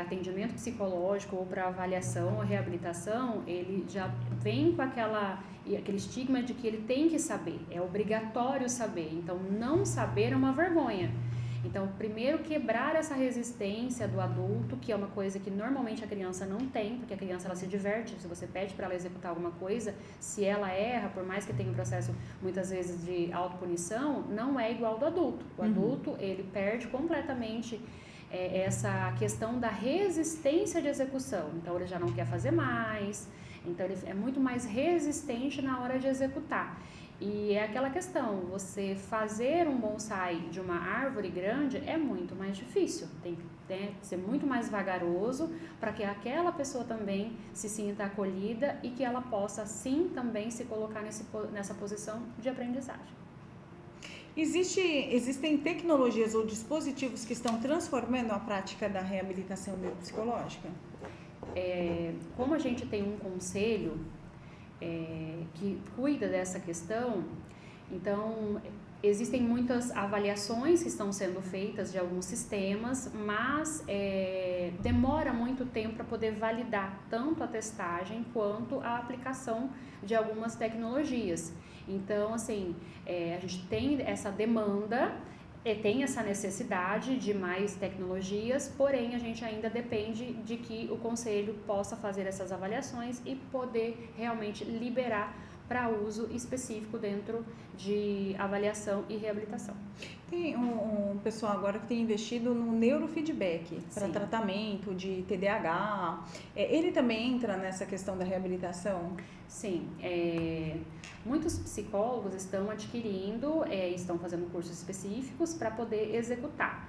atendimento psicológico ou para avaliação ou reabilitação, ele já vem com aquele estigma de que ele tem que saber, é obrigatório saber, então não saber é uma vergonha. Então, primeiro quebrar essa resistência do adulto, que é uma coisa que normalmente a criança não tem, porque a criança ela se diverte, se você pede para ela executar alguma coisa, se ela erra, por mais que tenha um processo muitas vezes de autopunição, não é igual ao do adulto. O adulto, ele perde completamente essa questão da resistência de execução, então ele já não quer fazer mais, então ele é muito mais resistente na hora de executar. E é aquela questão, você fazer um bonsai de uma árvore grande é muito mais difícil, tem que ser muito mais vagaroso para que aquela pessoa também se sinta acolhida e que ela possa sim também se colocar nessa posição de aprendizagem. Existem tecnologias ou dispositivos que estão transformando a prática da reabilitação neuropsicológica? Como a gente tem um conselho que cuida dessa questão, então existem muitas avaliações que estão sendo feitas de alguns sistemas, mas demora muito tempo para poder validar tanto a testagem quanto a aplicação de algumas tecnologias. Então, assim, a gente tem essa demanda, tem essa necessidade de mais tecnologias, porém a gente ainda depende de que o conselho possa fazer essas avaliações e poder realmente liberar para uso específico dentro de avaliação e reabilitação. Tem um pessoal agora que tem investido no neurofeedback para tratamento de TDAH. Ele também entra nessa questão da reabilitação? Sim, muitos psicólogos estão adquirindo, estão fazendo cursos específicos para poder executar.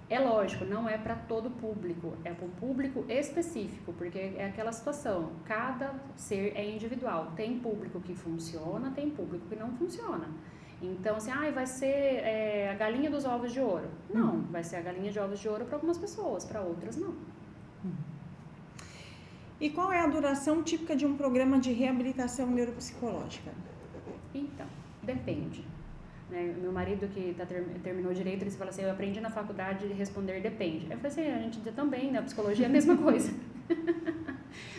É lógico, não é para todo público, é para um público específico, porque é aquela situação, cada ser é individual, tem público que funciona, tem público que não funciona. Então, assim, vai ser a galinha dos ovos de ouro. Não, vai ser a galinha de ovos de ouro para algumas pessoas, para outras não. E qual é a duração típica de um programa de reabilitação neuropsicológica? Então, depende. Meu marido que terminou direito, ele fala assim, eu aprendi na faculdade de responder depende. Eu falei assim, a gente também, na psicologia é a mesma coisa.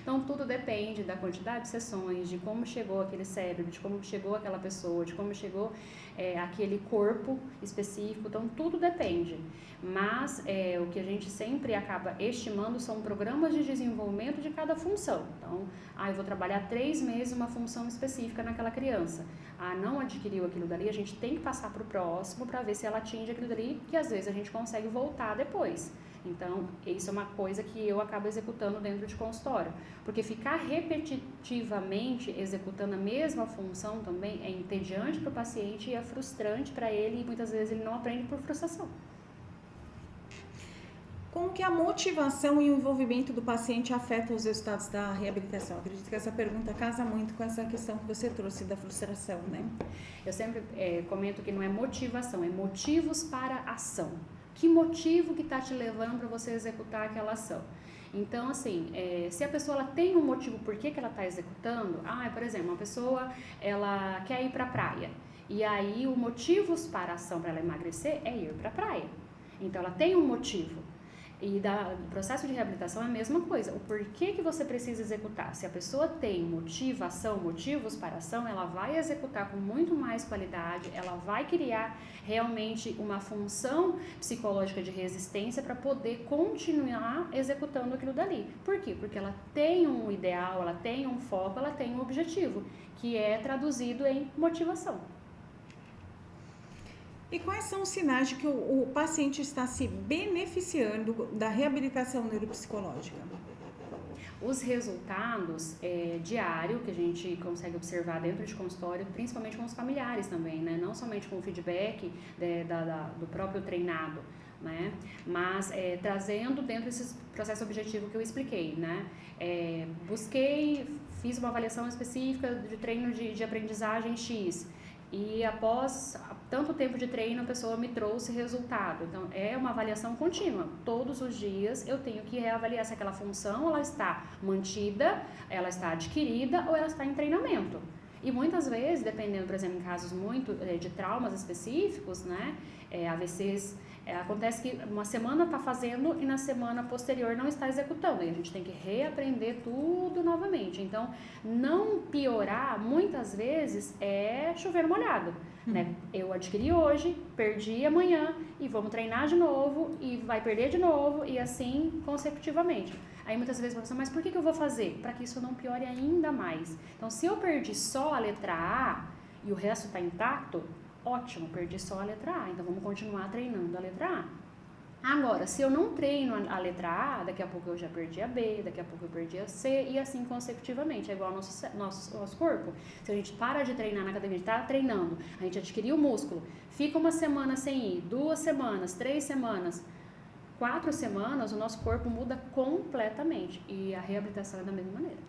Então, tudo depende da quantidade de sessões, de como chegou aquele cérebro, de como chegou aquela pessoa, de como chegou aquele corpo específico. Então, tudo depende. Mas o que a gente sempre acaba estimando são programas de desenvolvimento de cada função. Então, eu vou trabalhar 3 meses uma função específica naquela criança. Não adquiriu aquilo dali, a gente tem que passar para o próximo para ver se ela atinge aquilo dali, que às vezes a gente consegue voltar depois. Então, isso é uma coisa que eu acabo executando dentro de consultório. Porque ficar repetitivamente executando a mesma função também é entediante para o paciente e é frustrante para ele e muitas vezes ele não aprende por frustração. Como que a motivação e o envolvimento do paciente afetam os resultados da reabilitação? Acredito que essa pergunta casa muito com essa questão que você trouxe da frustração, né? Eu sempre comento que não é motivação, é motivos para ação. Que motivo que está te levando para você executar aquela ação? Então, assim, se a pessoa ela tem um motivo por que ela está executando, por exemplo, uma pessoa ela quer ir para a praia, e aí o motivos para a ação para ela emagrecer é ir para a praia. Então, ela tem um motivo. E do processo de reabilitação é a mesma coisa. O porquê que você precisa executar? Se a pessoa tem motivação, motivos para a ação, ela vai executar com muito mais qualidade, ela vai criar realmente uma função psicológica de resistência para poder continuar executando aquilo dali. Por quê? Porque ela tem um ideal, ela tem um foco, ela tem um objetivo, que é traduzido em motivação. E quais são os sinais de que o paciente está se beneficiando da reabilitação neuropsicológica? Os resultados diários que a gente consegue observar dentro de consultório, principalmente com os familiares também, né? Não somente com o feedback do próprio treinado, né? Mas trazendo dentro desse processo objetivo que eu expliquei, né? Fiz uma avaliação específica de treino de aprendizagem X. E após tanto tempo de treino, a pessoa me trouxe resultado. Então, é uma avaliação contínua. Todos os dias eu tenho que reavaliar se aquela função ela está mantida, ela está adquirida ou ela está em treinamento. E muitas vezes, dependendo, por exemplo, em casos muito de traumas específicos, né, AVCs, acontece que uma semana está fazendo e na semana posterior não está executando. E a gente tem que reaprender tudo novamente. Então, não piorar, muitas vezes, é chover molhado. Né? Eu adquiri hoje, perdi amanhã e vamos treinar de novo e vai perder de novo e assim consecutivamente. Aí muitas vezes você fala, mas por que eu vou fazer? Para que isso não piore ainda mais. Então, se eu perdi só a letra A e o resto está intacto, ótimo, perdi só a letra A, então vamos continuar treinando a letra A. Agora, se eu não treino a letra A, daqui a pouco eu já perdi a B, daqui a pouco eu perdi a C e assim consecutivamente. É igual ao nosso corpo. Se a gente para de treinar na academia, a gente está treinando, a gente adquiriu o músculo, fica uma semana sem ir, 2 semanas, 3 semanas, 4 semanas, o nosso corpo muda completamente e a reabilitação é da mesma maneira.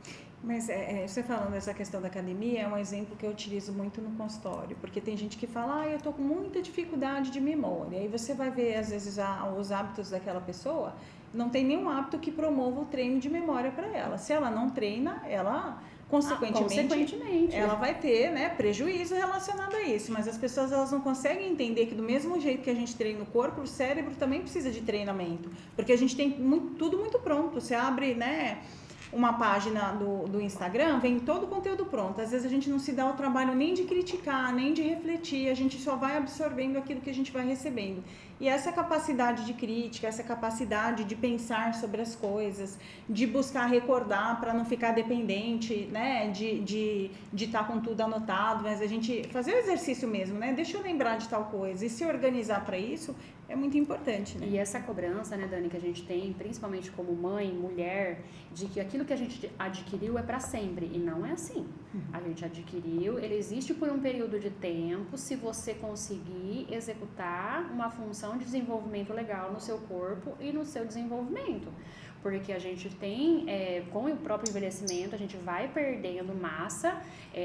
Mas você falando dessa questão da academia, é um exemplo que eu utilizo muito no consultório, porque tem gente que fala, eu tô com muita dificuldade de memória, aí você vai ver às vezes os hábitos daquela pessoa, não tem nenhum hábito que promova o treino de memória para ela. Se ela não treina, ela consequentemente ela vai ter, né, prejuízo relacionado a isso, mas as pessoas elas não conseguem entender que do mesmo jeito que a gente treina o corpo, o cérebro também precisa de treinamento, porque a gente tem tudo muito pronto, você abre, né, uma página do Instagram, vem todo o conteúdo pronto. Às vezes a gente não se dá o trabalho nem de criticar, nem de refletir, a gente só vai absorvendo aquilo que a gente vai recebendo. E essa capacidade de crítica, essa capacidade de pensar sobre as coisas, de buscar recordar para não ficar dependente, né, de estar com tudo anotado, mas a gente fazer o exercício mesmo, né, deixa eu lembrar de tal coisa e se organizar para isso é muito importante, né? E essa cobrança, né, Dani, que a gente tem, principalmente como mãe, mulher, de que aquilo que a gente adquiriu é para sempre, e não é assim. A gente adquiriu, ele existe por um período de tempo, se você conseguir executar uma função de desenvolvimento legal no seu corpo e no seu desenvolvimento. Porque a gente tem, com o próprio envelhecimento, a gente vai perdendo massa,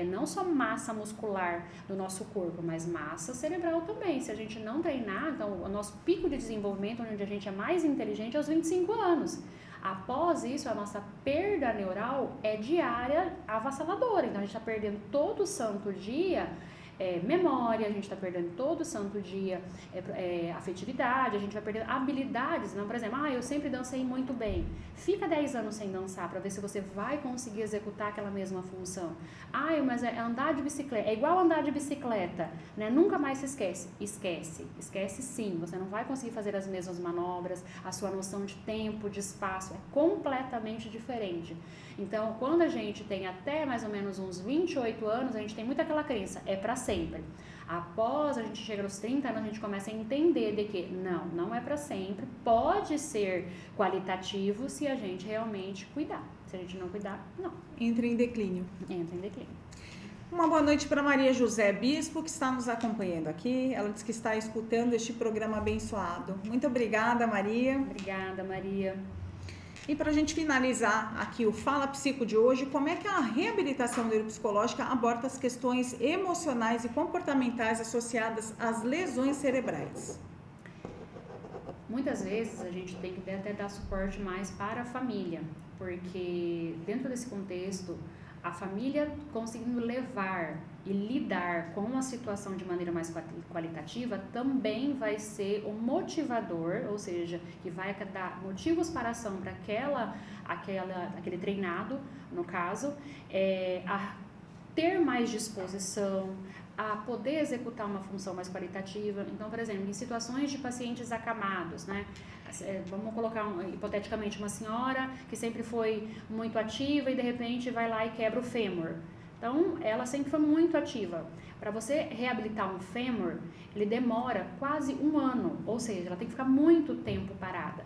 não só massa muscular do nosso corpo, mas massa cerebral também. Se a gente não treinar, então o nosso pico de desenvolvimento, onde a gente é mais inteligente, é aos 25 anos. Após isso, a nossa perda neural é diária, avassaladora. Então, a gente está perdendo todo santo dia memória, a gente está perdendo todo santo dia afetividade, a gente vai perdendo habilidades. Não? Por exemplo, eu sempre dancei muito bem. Fica 10 anos sem dançar para ver se você vai conseguir executar aquela mesma função. Mas andar de bicicleta, é igual andar de bicicleta, né? Nunca mais se esquece. Esquece sim, você não vai conseguir fazer as mesmas manobras, a sua noção de tempo, de espaço é completamente diferente. Então, quando a gente tem até mais ou menos uns 28 anos, a gente tem muito aquela crença, é para sempre. Após a gente chega aos 30 anos, a gente começa a entender de que não é para sempre, pode ser qualitativo se a gente realmente cuidar. Se a gente não cuidar, não. Entra em declínio. Entra em declínio. Uma boa noite para Maria José Bispo, que está nos acompanhando aqui. Ela diz que está escutando este programa abençoado. Muito obrigada, Maria. Obrigada, Maria. E para a gente finalizar aqui o Fala Psico de hoje, como é que a reabilitação neuropsicológica aborda as questões emocionais e comportamentais associadas às lesões cerebrais? Muitas vezes a gente tem que até dar suporte mais para a família, porque dentro desse contexto a família conseguindo levar e lidar com a situação de maneira mais qualitativa também vai ser um motivador, ou seja, que vai dar motivos para ação para aquele treinado, no caso, a ter mais disposição, a poder executar uma função mais qualitativa. Então, por exemplo, em situações de pacientes acamados, né? Vamos colocar hipoteticamente uma senhora que sempre foi muito ativa e de repente vai lá e quebra o fêmur. Então, ela sempre foi muito ativa. Para você reabilitar um fêmur, ele demora quase 1 ano, ou seja, ela tem que ficar muito tempo parada.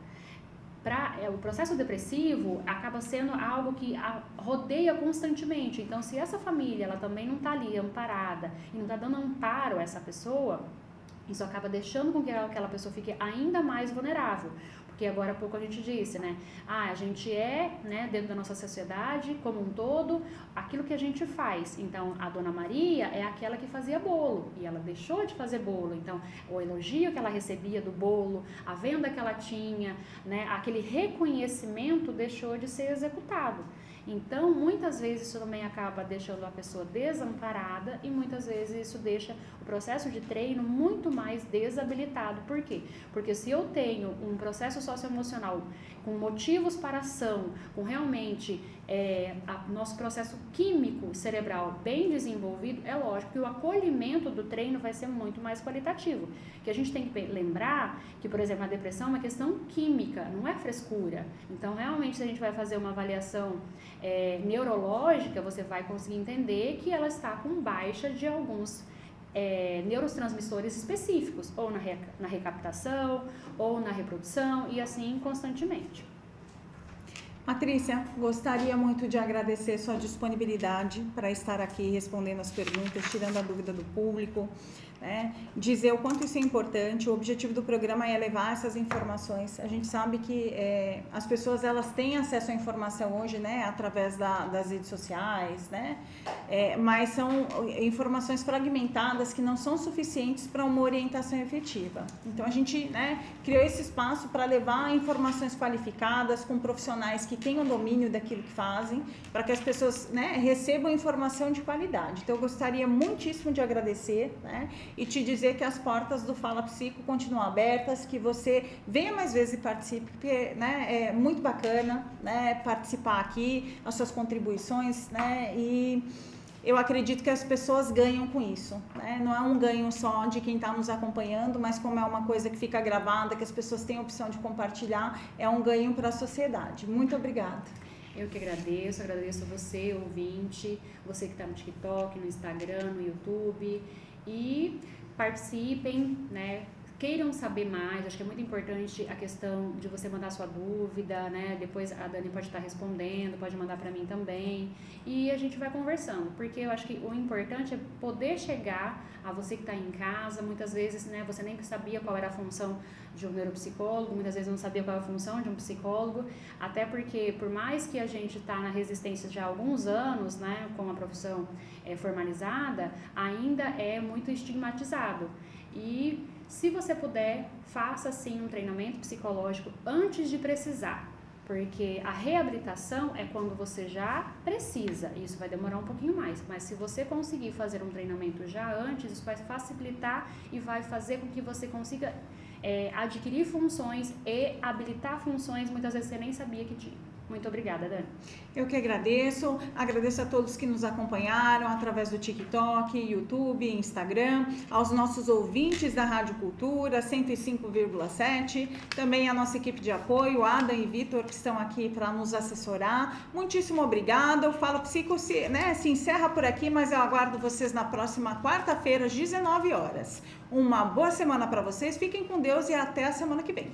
O processo depressivo acaba sendo algo que rodeia constantemente. Então, se essa família ela também não está ali amparada e não está dando amparo a essa pessoa, isso acaba deixando com que aquela pessoa fique ainda mais vulnerável. Porque agora há pouco a gente disse, né? A gente né, dentro da nossa sociedade como um todo, aquilo que a gente faz. Então, a Dona Maria é aquela que fazia bolo e ela deixou de fazer bolo. Então, o elogio que ela recebia do bolo, a venda que ela tinha, né, aquele reconhecimento deixou de ser executado. Então, muitas vezes isso também acaba deixando a pessoa desamparada e muitas vezes isso deixa o processo de treino muito mais desabilitado. Por quê? Porque se eu tenho um processo socioemocional com motivos para ação, com realmente nosso processo químico cerebral bem desenvolvido, é lógico que o acolhimento do treino vai ser muito mais qualitativo. Que a gente tem que lembrar que, por exemplo, a depressão é uma questão química, não é frescura. Então, realmente, se a gente vai fazer uma avaliação neurológica, você vai conseguir entender que ela está com baixa de alguns neurotransmissores específicos, ou na recaptação, ou na reprodução, e assim constantemente. Patrícia, gostaria muito de agradecer sua disponibilidade para estar aqui respondendo as perguntas, tirando a dúvida do público, né? Dizer o quanto isso é importante. O objetivo do programa é levar essas informações. A gente sabe que as pessoas elas têm acesso à informação hoje, né, através das redes sociais, né? Mas são informações fragmentadas que não são suficientes para uma orientação efetiva. Então a gente, né, criou esse espaço para levar informações qualificadas com profissionais que tenham domínio daquilo que fazem, para que as pessoas, né, recebam informação de qualidade. Então eu gostaria muitíssimo de agradecer, né, e te dizer que as portas do Fala Psico continuam abertas, que você venha mais vezes e participe, porque, né, é muito bacana, né, participar aqui, as suas contribuições, né, e eu acredito que as pessoas ganham com isso, né? Não é um ganho só de quem está nos acompanhando, mas como é uma coisa que fica gravada, que as pessoas têm a opção de compartilhar, é um ganho para a sociedade. Muito obrigada. Eu que agradeço a você, ouvinte, você que está no TikTok, no Instagram, no YouTube, e participem, né? Queiram saber mais, acho que é muito importante a questão de você mandar sua dúvida, né? Depois a Dani pode estar respondendo, pode mandar para mim também, e a gente vai conversando, porque eu acho que o importante é poder chegar a você que está em casa. Muitas vezes, né, você nem sabia qual era a função de um neuropsicólogo, muitas vezes não sabia qual era a função de um psicólogo, até porque por mais que a gente está na resistência já há alguns anos, né, com a profissão formalizada, ainda é muito estigmatizado. E se você puder, faça sim um treinamento psicológico antes de precisar, porque a reabilitação é quando você já precisa, e isso vai demorar um pouquinho mais, mas se você conseguir fazer um treinamento já antes, isso vai facilitar e vai fazer com que você consiga adquirir funções e habilitar funções muitas vezes você nem sabia que tinha. Muito obrigada, Dani. Eu que agradeço a todos que nos acompanharam através do TikTok, YouTube, Instagram, aos nossos ouvintes da Rádio Cultura 105,7, também a nossa equipe de apoio, Adam e Vitor, que estão aqui para nos assessorar. Muitíssimo obrigada. O Fala Psico se encerra por aqui, mas eu aguardo vocês na próxima quarta-feira, às 19 horas. Uma boa semana para vocês, fiquem com Deus e até a semana que vem.